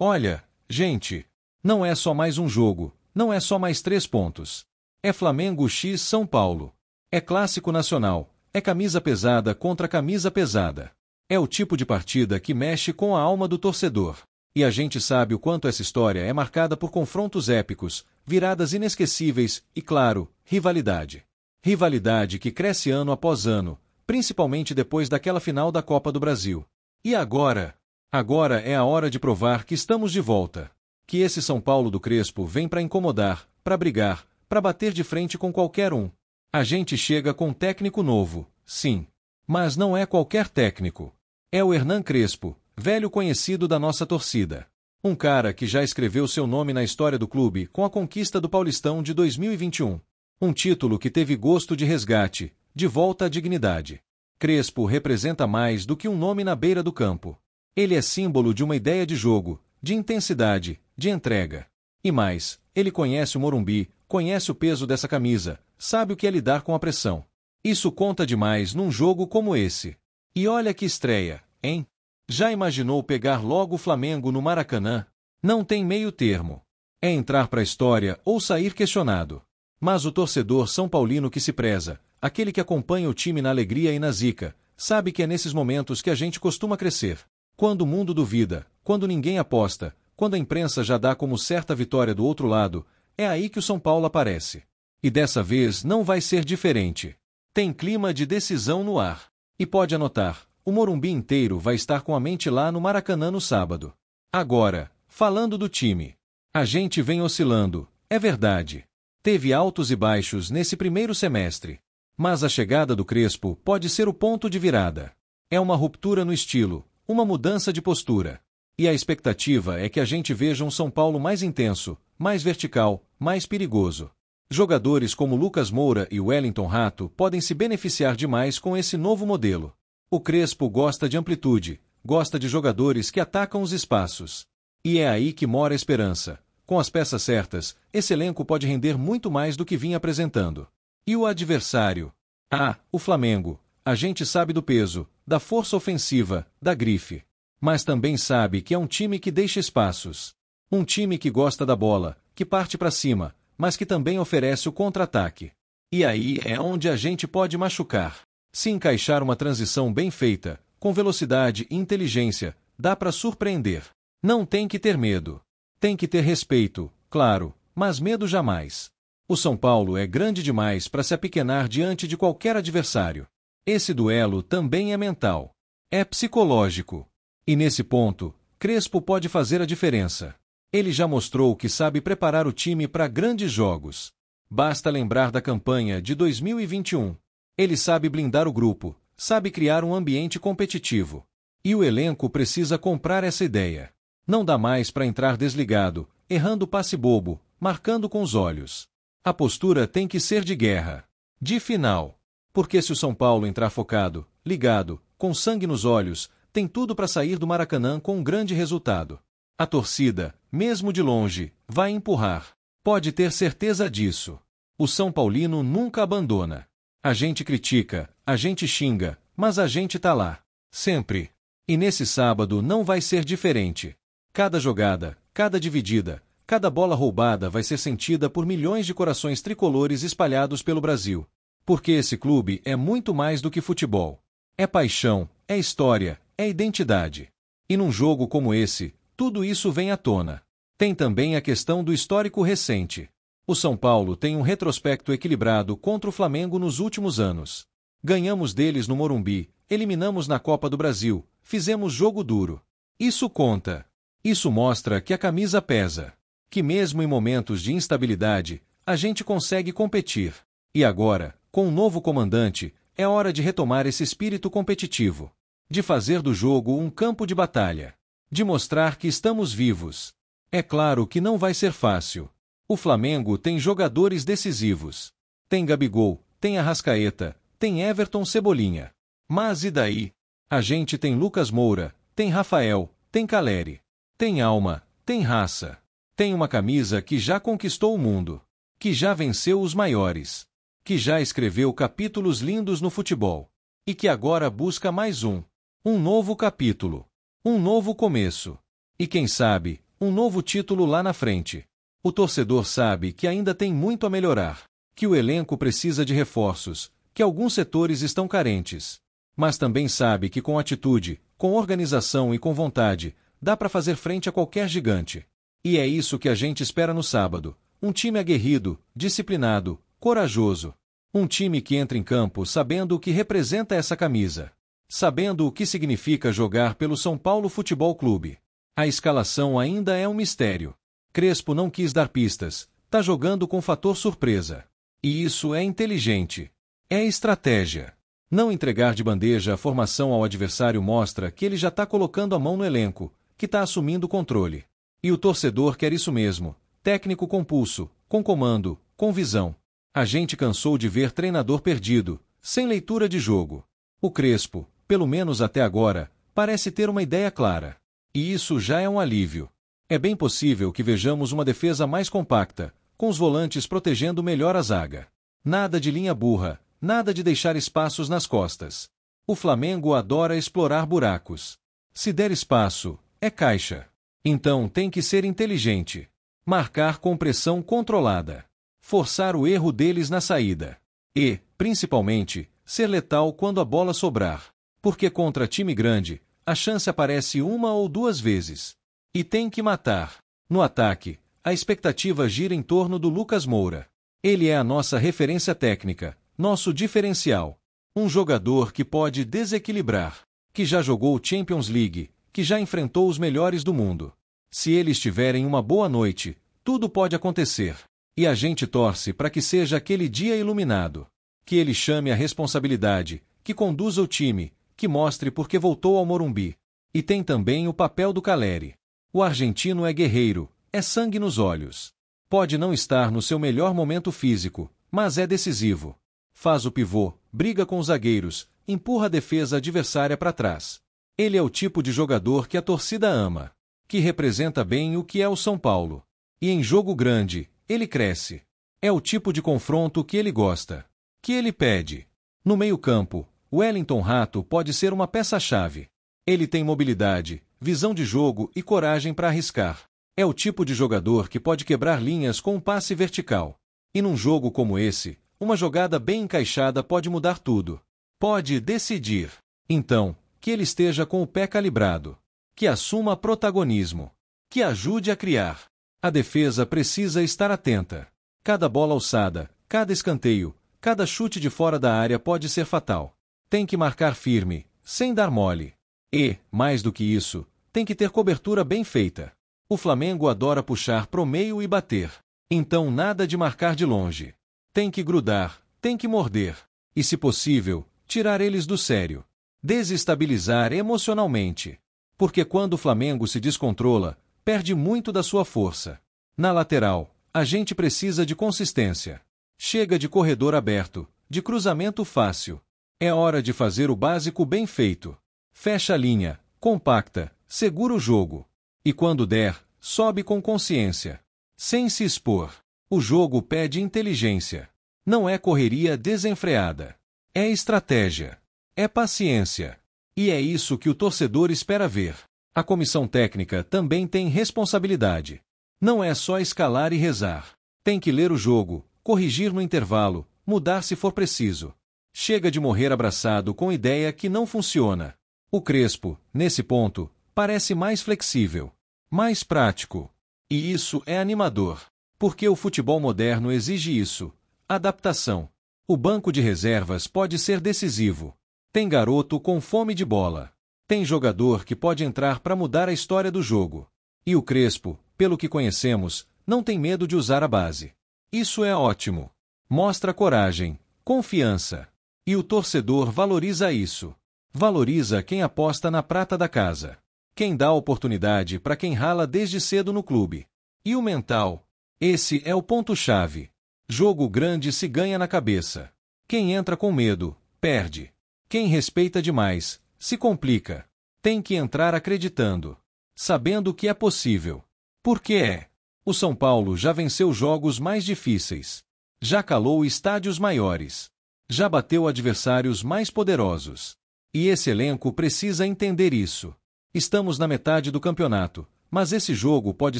Olha, gente, não é só mais um jogo, não é só mais 3 pontos. É Flamengo x São Paulo. É clássico nacional, é camisa pesada contra camisa pesada. É o tipo de partida que mexe com a alma do torcedor. E a gente sabe o quanto essa história é marcada por confrontos épicos, viradas inesquecíveis e, claro, rivalidade. Rivalidade que cresce ano após ano, principalmente depois daquela final da Copa do Brasil. E agora? Agora é a hora de provar que estamos de volta. Que esse São Paulo do Crespo vem para incomodar, para brigar, para bater de frente com qualquer um. A gente chega com técnico novo, sim. Mas não é qualquer técnico. É o Hernan Crespo, velho conhecido da nossa torcida. Um cara que já escreveu seu nome na história do clube com a conquista do Paulistão de 2021. Um título que teve gosto de resgate, de volta à dignidade. Crespo representa mais do que um nome na beira do campo. Ele é símbolo de uma ideia de jogo, de intensidade, de entrega. E mais, ele conhece o Morumbi, conhece o peso dessa camisa, sabe o que é lidar com a pressão. Isso conta demais num jogo como esse. E olha que estreia, hein? Já imaginou pegar logo o Flamengo no Maracanã? Não tem meio termo. É entrar para a história ou sair questionado. Mas o torcedor são paulino que se preza, aquele que acompanha o time na alegria e na zica, sabe que é nesses momentos que a gente costuma crescer. Quando o mundo duvida, quando ninguém aposta, quando a imprensa já dá como certa vitória do outro lado, é aí que o São Paulo aparece. E dessa vez não vai ser diferente. Tem clima de decisão no ar. E pode anotar, o Morumbi inteiro vai estar com a mente lá no Maracanã no sábado. Agora, falando do time. A gente vem oscilando, é verdade. Teve altos e baixos nesse primeiro semestre. Mas a chegada do Crespo pode ser o ponto de virada. É uma ruptura no estilo, uma mudança de postura. E a expectativa é que a gente veja um São Paulo mais intenso, mais vertical, mais perigoso. Jogadores como Lucas Moura e Wellington Rato podem se beneficiar demais com esse novo modelo. O Crespo gosta de amplitude, gosta de jogadores que atacam os espaços. E é aí que mora a esperança. Com as peças certas, esse elenco pode render muito mais do que vinha apresentando. E o adversário? Ah, o Flamengo. A gente sabe do peso, da força ofensiva, da grife. Mas também sabe que é um time que deixa espaços. Um time que gosta da bola, que parte para cima, mas que também oferece o contra-ataque. E aí é onde a gente pode machucar. Se encaixar uma transição bem feita, com velocidade e inteligência, dá para surpreender. Não tem que ter medo. Tem que ter respeito, claro, mas medo jamais. O São Paulo é grande demais para se apequenar diante de qualquer adversário. Esse duelo também é mental. É psicológico. E nesse ponto, Crespo pode fazer a diferença. Ele já mostrou que sabe preparar o time para grandes jogos. Basta lembrar da campanha de 2021. Ele sabe blindar o grupo, sabe criar um ambiente competitivo. E o elenco precisa comprar essa ideia. Não dá mais para entrar desligado, errando passe bobo, marcando com os olhos. A postura tem que ser de guerra, de final. Porque se o São Paulo entrar focado, ligado, com sangue nos olhos, tem tudo para sair do Maracanã com um grande resultado. A torcida, mesmo de longe, vai empurrar. Pode ter certeza disso. O São Paulino nunca abandona. A gente critica, a gente xinga, mas a gente tá lá. Sempre. E nesse sábado não vai ser diferente. Cada jogada, cada dividida, cada bola roubada vai ser sentida por milhões de corações tricolores espalhados pelo Brasil. Porque esse clube é muito mais do que futebol. É paixão, é história, é identidade. E num jogo como esse, tudo isso vem à tona. Tem também a questão do histórico recente. O São Paulo tem um retrospecto equilibrado contra o Flamengo nos últimos anos. Ganhamos deles no Morumbi, eliminamos na Copa do Brasil, fizemos jogo duro. Isso conta. Isso mostra que a camisa pesa. Que mesmo em momentos de instabilidade, a gente consegue competir. E agora, com um novo comandante, é hora de retomar esse espírito competitivo. De fazer do jogo um campo de batalha. De mostrar que estamos vivos. É claro que não vai ser fácil. O Flamengo tem jogadores decisivos. Tem Gabigol, tem Arrascaeta, tem Everton Cebolinha. Mas e daí? A gente tem Lucas Moura, tem Rafael, tem Caleri. Tem alma, tem raça. Tem uma camisa que já conquistou o mundo. Que já venceu os maiores. Que já escreveu capítulos lindos no futebol. E que agora busca mais um. Um novo capítulo. Um novo começo. E quem sabe, Um novo título lá na frente. O torcedor sabe que ainda tem muito a melhorar, que o elenco precisa de reforços, que alguns setores estão carentes. Mas também sabe que com atitude, com organização e com vontade, dá para fazer frente a qualquer gigante. E é isso que a gente espera no sábado. Um time aguerrido, disciplinado, corajoso. Um time que entra em campo sabendo o que representa essa camisa. Sabendo o que significa jogar pelo São Paulo Futebol Clube. A escalação ainda é um mistério. Crespo não quis dar pistas, tá jogando com fator surpresa. E isso é inteligente. É estratégia. Não entregar de bandeja a formação ao adversário mostra que ele já tá colocando a mão no elenco, que tá assumindo o controle. E o torcedor quer isso mesmo, técnico com pulso, com comando, com visão. A gente cansou de ver treinador perdido, sem leitura de jogo. O Crespo, pelo menos até agora, parece ter uma ideia clara. E isso já é um alívio. É bem possível que vejamos uma defesa mais compacta, com os volantes protegendo melhor a zaga. Nada de linha burra, nada de deixar espaços nas costas. O Flamengo adora explorar buracos. Se der espaço, é caixa. Então tem que ser inteligente. Marcar com pressão controlada. Forçar o erro deles na saída. E, principalmente, ser letal quando a bola sobrar. Porque contra time grande, a chance aparece uma ou duas vezes. E tem que matar. No ataque, a expectativa gira em torno do Lucas Moura. Ele é a nossa referência técnica, nosso diferencial. Um jogador que pode desequilibrar, que já jogou Champions League, que já enfrentou os melhores do mundo. Se eles tiverem uma boa noite, tudo pode acontecer. E a gente torce para que seja aquele dia iluminado. Que ele chame a responsabilidade, que conduza o time, que mostre por que voltou ao Morumbi. E tem também o papel do Caleri. O argentino é guerreiro, é sangue nos olhos. Pode não estar no seu melhor momento físico, mas é decisivo. Faz o pivô, briga com os zagueiros, empurra a defesa adversária para trás. Ele é o tipo de jogador que a torcida ama, que representa bem o que é o São Paulo. E em jogo grande, ele cresce. É o tipo de confronto que ele gosta, que ele pede. No meio-campo, Wellington Rato pode ser uma peça-chave. Ele tem mobilidade, visão de jogo e coragem para arriscar. É o tipo de jogador que pode quebrar linhas com um passe vertical. E num jogo como esse, uma jogada bem encaixada pode mudar tudo. Pode decidir. Então, que ele esteja com o pé calibrado. Que assuma protagonismo. Que ajude a criar. A defesa precisa estar atenta. Cada bola alçada, cada escanteio, cada chute de fora da área pode ser fatal. Tem que marcar firme, sem dar mole. E, mais do que isso, tem que ter cobertura bem feita. O Flamengo adora puxar pro meio e bater. Então nada de marcar de longe. Tem que grudar, tem que morder. E se possível, tirar eles do sério. Desestabilizar emocionalmente. Porque quando o Flamengo se descontrola, perde muito da sua força. Na lateral, a gente precisa de consistência. Chega de corredor aberto, de cruzamento fácil. É hora de fazer o básico bem feito. Fecha a linha, compacta, segura o jogo. E quando der, sobe com consciência. Sem se expor. O jogo pede inteligência. Não é correria desenfreada. É estratégia. É paciência. E é isso que o torcedor espera ver. A comissão técnica também tem responsabilidade. Não é só escalar e rezar. Tem que ler o jogo, corrigir no intervalo, mudar se for preciso. Chega de morrer abraçado com ideia que não funciona. O Crespo, nesse ponto, parece mais flexível, mais prático. E isso é animador. Porque o futebol moderno exige isso. Adaptação. O banco de reservas pode ser decisivo. Tem garoto com fome de bola. Tem jogador que pode entrar para mudar a história do jogo. E o Crespo, pelo que conhecemos, não tem medo de usar a base. Isso é ótimo. Mostra coragem, confiança. E o torcedor valoriza isso. Valoriza quem aposta na prata da casa. Quem dá oportunidade para quem rala desde cedo no clube. E o mental? Esse é o ponto-chave. Jogo grande se ganha na cabeça. Quem entra com medo, perde. Quem respeita demais, se complica. Tem que entrar acreditando. Sabendo que é possível. Porque é. O São Paulo já venceu jogos mais difíceis. Já calou estádios maiores. Já bateu adversários mais poderosos. E esse elenco precisa entender isso. Estamos na metade do campeonato. Mas esse jogo pode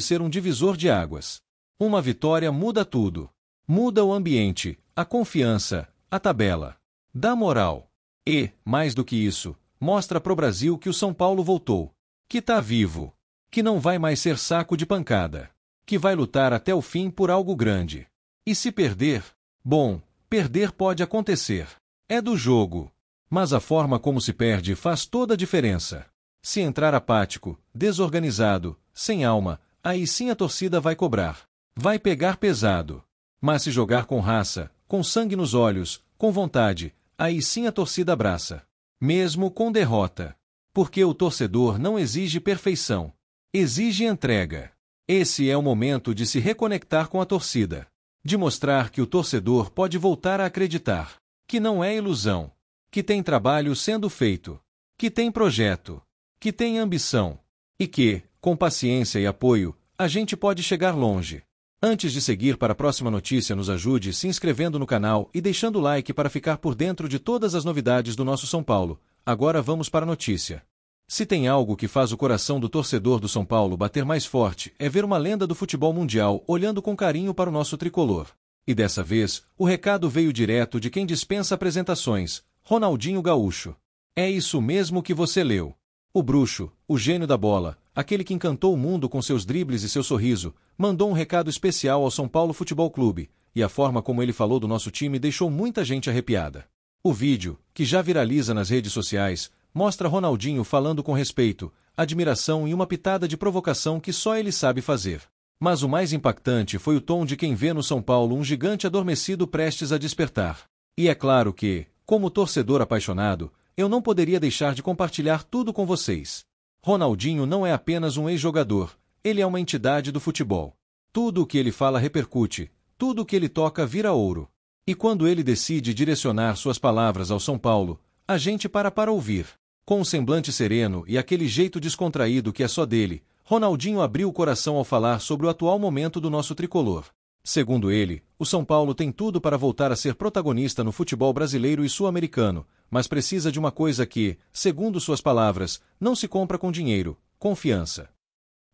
ser um divisor de águas. Uma vitória muda tudo. Muda o ambiente, a confiança, a tabela. Dá moral. E, mais do que isso, mostra pro Brasil que o São Paulo voltou. Que tá vivo. Que não vai mais ser saco de pancada. Que vai lutar até o fim por algo grande. E se perder? Bom, perder pode acontecer. É do jogo. Mas a forma como se perde faz toda a diferença. Se entrar apático, desorganizado, sem alma, aí sim a torcida vai cobrar. Vai pegar pesado. Mas se jogar com raça, com sangue nos olhos, com vontade, aí sim a torcida abraça. Mesmo com derrota. Porque o torcedor não exige perfeição. Exige entrega. Esse é o momento de se reconectar com a torcida. De mostrar que o torcedor pode voltar a acreditar. Que não é ilusão. Que tem trabalho sendo feito. Que tem projeto. Que tem ambição. E que, com paciência e apoio, a gente pode chegar longe. Antes de seguir para a próxima notícia, nos ajude se inscrevendo no canal e deixando o like para ficar por dentro de todas as novidades do nosso São Paulo. Agora vamos para a notícia. Se tem algo que faz o coração do torcedor do São Paulo bater mais forte, é ver uma lenda do futebol mundial olhando com carinho para o nosso tricolor. E dessa vez, o recado veio direto de quem dispensa apresentações, Ronaldinho Gaúcho. É isso mesmo que você leu. O bruxo, o gênio da bola, aquele que encantou o mundo com seus dribles e seu sorriso, mandou um recado especial ao São Paulo Futebol Clube, e a forma como ele falou do nosso time deixou muita gente arrepiada. O vídeo, que já viraliza nas redes sociais, mostra Ronaldinho falando com respeito, admiração e uma pitada de provocação que só ele sabe fazer. Mas o mais impactante foi o tom de quem vê no São Paulo um gigante adormecido prestes a despertar. E é claro que, como torcedor apaixonado, eu não poderia deixar de compartilhar tudo com vocês. Ronaldinho não é apenas um ex-jogador, ele é uma entidade do futebol. Tudo o que ele fala repercute, tudo o que ele toca vira ouro. E quando ele decide direcionar suas palavras ao São Paulo, a gente para ouvir. Com um semblante sereno e aquele jeito descontraído que é só dele, Ronaldinho abriu o coração ao falar sobre o atual momento do nosso tricolor. Segundo ele, o São Paulo tem tudo para voltar a ser protagonista no futebol brasileiro e sul-americano, mas precisa de uma coisa que, segundo suas palavras, não se compra com dinheiro: confiança.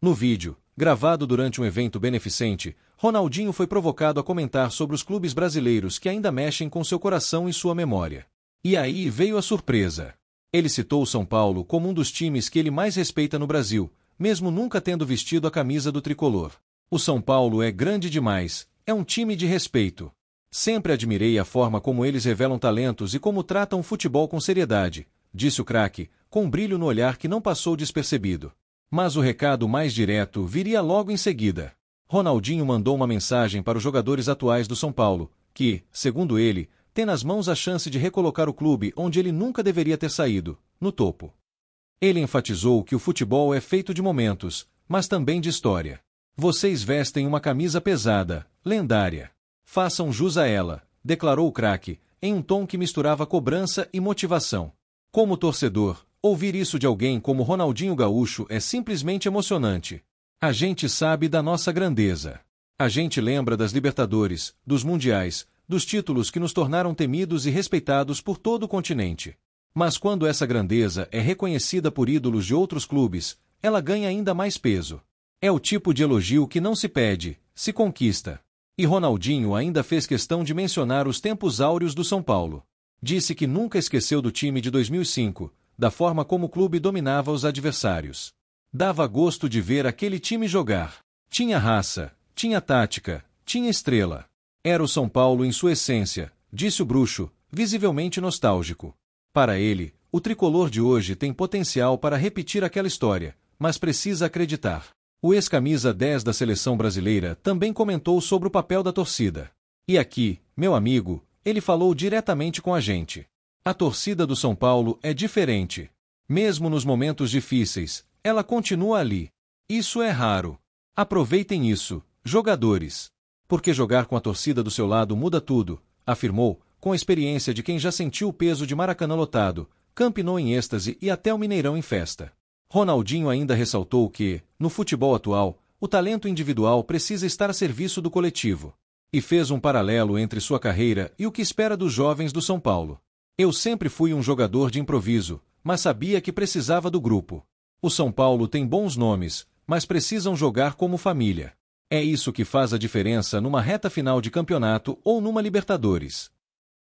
No vídeo, gravado durante um evento beneficente, Ronaldinho foi provocado a comentar sobre os clubes brasileiros que ainda mexem com seu coração e sua memória. E aí veio a surpresa. Ele citou o São Paulo como um dos times que ele mais respeita no Brasil, mesmo nunca tendo vestido a camisa do tricolor. O São Paulo é grande demais, é um time de respeito. Sempre admirei a forma como eles revelam talentos e como tratam o futebol com seriedade, disse o craque, com um brilho no olhar que não passou despercebido. Mas o recado mais direto viria logo em seguida. Ronaldinho mandou uma mensagem para os jogadores atuais do São Paulo, que, segundo ele, tem nas mãos a chance de recolocar o clube onde ele nunca deveria ter saído, no topo. Ele enfatizou que o futebol é feito de momentos, mas também de história. Vocês vestem uma camisa pesada, lendária. Façam jus a ela, declarou o craque, em um tom que misturava cobrança e motivação. Como torcedor, ouvir isso de alguém como Ronaldinho Gaúcho é simplesmente emocionante. A gente sabe da nossa grandeza. A gente lembra das Libertadores, dos Mundiais, dos títulos que nos tornaram temidos e respeitados por todo o continente. Mas quando essa grandeza é reconhecida por ídolos de outros clubes, ela ganha ainda mais peso. É o tipo de elogio que não se pede, se conquista. E Ronaldinho ainda fez questão de mencionar os tempos áureos do São Paulo. Disse que nunca esqueceu do time de 2005, da forma como o clube dominava os adversários. Dava gosto de ver aquele time jogar. Tinha raça, tinha tática, tinha estrela. Era o São Paulo em sua essência, disse o bruxo, visivelmente nostálgico. Para ele, o tricolor de hoje tem potencial para repetir aquela história, mas precisa acreditar. O ex-camisa 10 da seleção brasileira também comentou sobre o papel da torcida. E aqui, meu amigo, ele falou diretamente com a gente. A torcida do São Paulo é diferente. Mesmo nos momentos difíceis, ela continua ali. Isso é raro. Aproveitem isso, jogadores. Porque jogar com a torcida do seu lado muda tudo, afirmou, com a experiência de quem já sentiu o peso de Maracanã lotado, Camp Nou em êxtase e até o Mineirão em festa. Ronaldinho ainda ressaltou que, no futebol atual, o talento individual precisa estar a serviço do coletivo. E fez um paralelo entre sua carreira e o que espera dos jovens do São Paulo. Eu sempre fui um jogador de improviso, mas sabia que precisava do grupo. O São Paulo tem bons nomes, mas precisam jogar como família. É isso que faz a diferença numa reta final de campeonato ou numa Libertadores.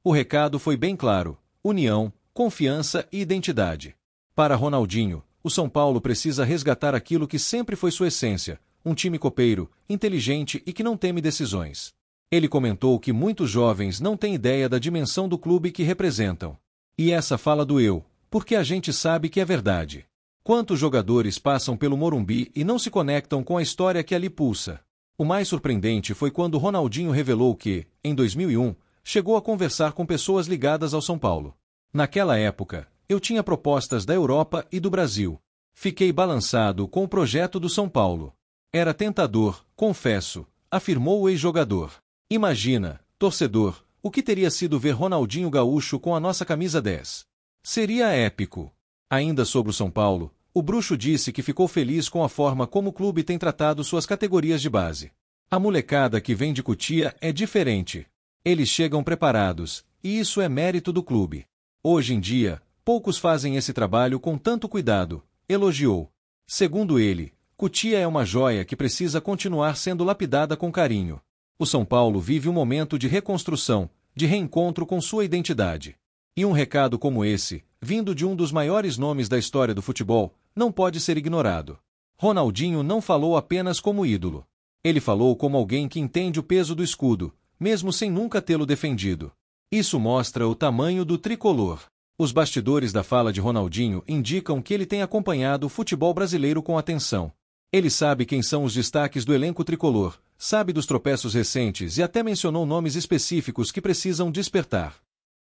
O recado foi bem claro: união, confiança e identidade. Para Ronaldinho, o São Paulo precisa resgatar aquilo que sempre foi sua essência, um time copeiro, inteligente e que não teme decisões. Ele comentou que muitos jovens não têm ideia da dimensão do clube que representam. E essa fala doeu, porque a gente sabe que é verdade. Quantos jogadores passam pelo Morumbi e não se conectam com a história que ali pulsa? O mais surpreendente foi quando Ronaldinho revelou que, em 2001, chegou a conversar com pessoas ligadas ao São Paulo. Naquela época, eu tinha propostas da Europa e do Brasil. Fiquei balançado com o projeto do São Paulo. Era tentador, confesso, afirmou o ex-jogador. Imagina, torcedor, o que teria sido ver Ronaldinho Gaúcho com a nossa camisa 10. Seria épico. Ainda sobre o São Paulo, o Bruxo disse que ficou feliz com a forma como o clube tem tratado suas categorias de base. A molecada que vem de Cotia é diferente. Eles chegam preparados, e isso é mérito do clube. Hoje em dia, poucos fazem esse trabalho com tanto cuidado, elogiou. Segundo ele, Cotia é uma joia que precisa continuar sendo lapidada com carinho. O São Paulo vive um momento de reconstrução, de reencontro com sua identidade. E um recado como esse, vindo de um dos maiores nomes da história do futebol, não pode ser ignorado. Ronaldinho não falou apenas como ídolo. Ele falou como alguém que entende o peso do escudo, mesmo sem nunca tê-lo defendido. Isso mostra o tamanho do tricolor. Os bastidores da fala de Ronaldinho indicam que ele tem acompanhado o futebol brasileiro com atenção. Ele sabe quem são os destaques do elenco tricolor, sabe dos tropeços recentes e até mencionou nomes específicos que precisam despertar.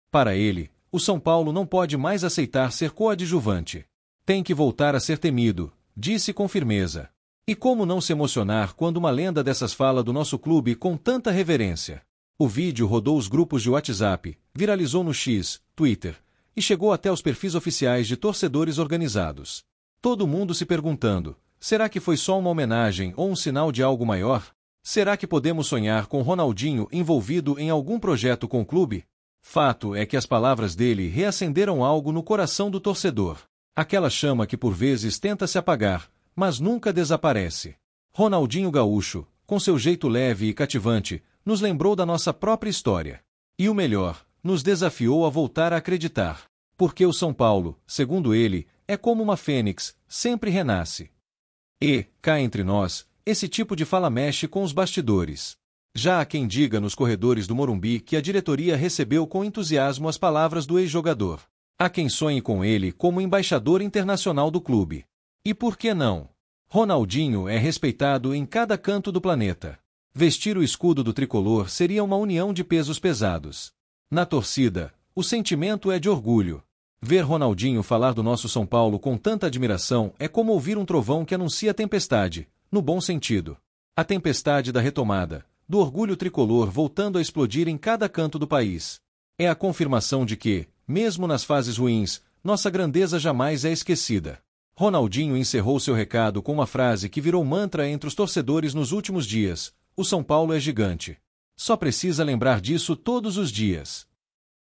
Para ele, o São Paulo não pode mais aceitar ser coadjuvante. Tem que voltar a ser temido, disse com firmeza. E como não se emocionar quando uma lenda dessas fala do nosso clube com tanta reverência? O vídeo rodou os grupos de WhatsApp, viralizou no X, Twitter, e chegou até os perfis oficiais de torcedores organizados. Todo mundo se perguntando: será que foi só uma homenagem ou um sinal de algo maior? Será que podemos sonhar com Ronaldinho envolvido em algum projeto com o clube? Fato é que as palavras dele reacenderam algo no coração do torcedor. Aquela chama que por vezes tenta se apagar, mas nunca desaparece. Ronaldinho Gaúcho, com seu jeito leve e cativante, nos lembrou da nossa própria história. E o melhor, nos desafiou a voltar a acreditar. Porque o São Paulo, segundo ele, é como uma fênix, sempre renasce. E, cá entre nós, esse tipo de fala mexe com os bastidores. Já há quem diga nos corredores do Morumbi que a diretoria recebeu com entusiasmo as palavras do ex-jogador. Há quem sonhe com ele como embaixador internacional do clube. E por que não? Ronaldinho é respeitado em cada canto do planeta. Vestir o escudo do tricolor seria uma união de pesos pesados. Na torcida, o sentimento é de orgulho. Ver Ronaldinho falar do nosso São Paulo com tanta admiração é como ouvir um trovão que anuncia a tempestade, no bom sentido. A tempestade da retomada, do orgulho tricolor voltando a explodir em cada canto do país. É a confirmação de que, mesmo nas fases ruins, nossa grandeza jamais é esquecida. Ronaldinho encerrou seu recado com uma frase que virou mantra entre os torcedores nos últimos dias: o São Paulo é gigante. Só precisa lembrar disso todos os dias.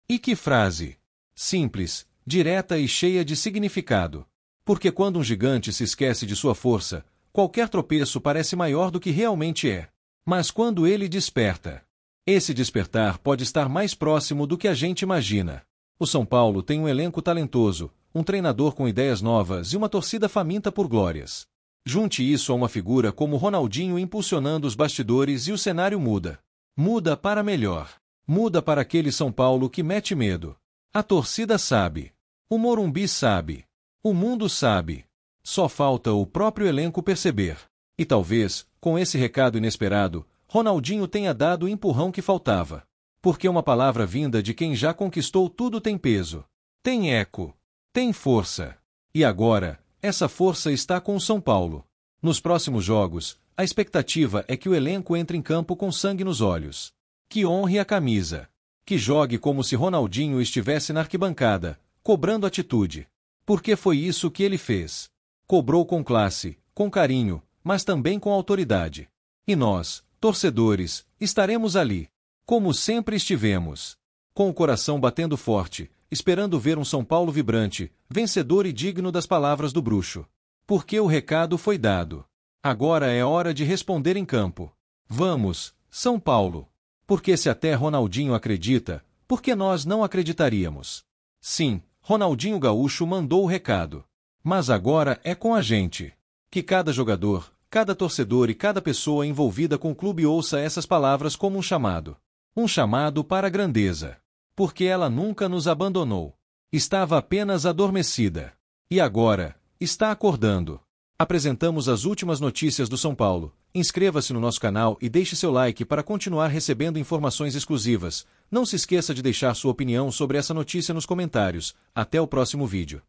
E que frase! Simples, direta e cheia de significado. Porque quando um gigante se esquece de sua força, qualquer tropeço parece maior do que realmente é. Mas quando ele desperta, esse despertar pode estar mais próximo do que a gente imagina. O São Paulo tem um elenco talentoso, um treinador com ideias novas e uma torcida faminta por glórias. Junte isso a uma figura como Ronaldinho impulsionando os bastidores e o cenário muda. Muda para melhor. Muda para aquele São Paulo que mete medo. A torcida sabe. O Morumbi sabe. O mundo sabe. Só falta o próprio elenco perceber. E talvez, com esse recado inesperado, Ronaldinho tenha dado o empurrão que faltava. Porque uma palavra vinda de quem já conquistou tudo tem peso. Tem eco. Tem força. E agora, essa força está com o São Paulo. Nos próximos jogos, a expectativa é que o elenco entre em campo com sangue nos olhos. Que honre a camisa. Que jogue como se Ronaldinho estivesse na arquibancada, cobrando atitude. Porque foi isso que ele fez. Cobrou com classe, com carinho, mas também com autoridade. E nós, torcedores, estaremos ali. Como sempre estivemos. Com o coração batendo forte, esperando ver um São Paulo vibrante, vencedor e digno das palavras do Bruxo. Porque o recado foi dado. Agora é hora de responder em campo. Vamos, São Paulo! Porque se até Ronaldinho acredita, por que nós não acreditaríamos? Sim, Ronaldinho Gaúcho mandou o recado. Mas agora é com a gente. Que cada jogador, cada torcedor e cada pessoa envolvida com o clube ouça essas palavras como um chamado. Um chamado para a grandeza. Porque ela nunca nos abandonou. Estava apenas adormecida. E agora, está acordando. Apresentamos as últimas notícias do São Paulo. Inscreva-se no nosso canal e deixe seu like para continuar recebendo informações exclusivas. Não se esqueça de deixar sua opinião sobre essa notícia nos comentários. Até o próximo vídeo.